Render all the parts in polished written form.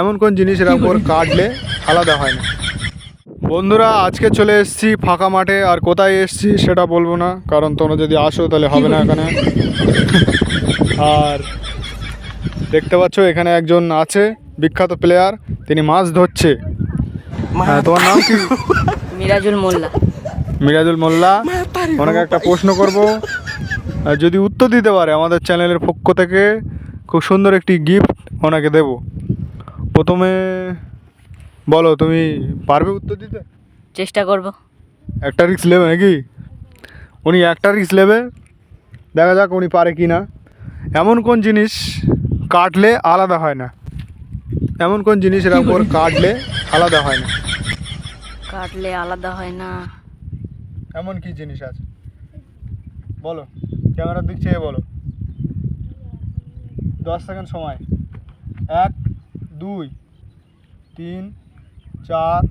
এমন কোন জিনিস এর উপর কাটলে আলাদা হয় না। বন্ধুরা আজকে চলে এসেছি ফাঁকা মাঠে, আর কোথায় এসেছি সেটা বলবো না, কারণ তোমরা যদি আসো তাহলে হবে না এখানে। আর দেখতে পাচ্ছ এখানে একজন আছে বিখ্যাত প্লেয়ার, তিনি মাছ ধরছে। তোমার নাম কি? মিরাজুল মোল্লা। মিরাজুল মোল্লা। ওনাকে একটা প্রশ্ন করব, আর যদি উত্তর দিতে পারে আমাদের চ্যানেলের পক্ষ থেকে খুব সুন্দর একটি গিফট ওনাকে দেব। প্রথমে বলো, তুমি পারবে উত্তর দিতে? চেষ্টা করব। একটা রিস্ক নেবে নাকি? উনি একটা রিস্ক নেবে, দেখা যাক উনি পারে কি না। এমন কোন জিনিস কাটলে আলাদা হয় না? এমন কোন জিনিস এর উপর কাটলে আলাদা হয় না? কাটলে আলাদা হয় না। এমন কি জিনিস আছে বলো, ক্যামেরার দিক চেয়ে বলো। 10 সেকেন্ড সময়। 1 2 3 4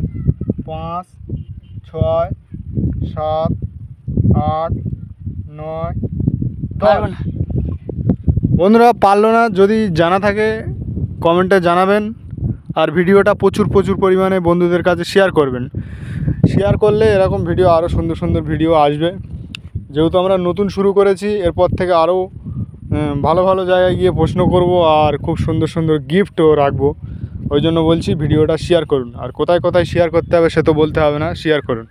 5 6 7 8 9 পারবো 10। না। বন্ধুরা পারলো না, যদি জানা থাকে কমেন্টে জানাবেন, আর ভিডিওটা প্রচুর পরিমাণে বন্ধুদের কাছে শেয়ার করবেন। শেয়ার করলে এরকম ভিডিও আরও সুন্দর সুন্দর ভিডিও আসবে। যেহেতু আমরা নতুন শুরু করেছি, এরপর থেকে আরও ভালো ভালো জায়গায় গিয়ে প্রশ্ন করব, আর খুব সুন্দর সুন্দর গিফটও রাখবো। ওই জন্য বলছি ভিডিওটা শেয়ার করুন, আর কোথায় কোথায় শেয়ার করতে হবে সে তো বলতে হবে না, শেয়ার করুন।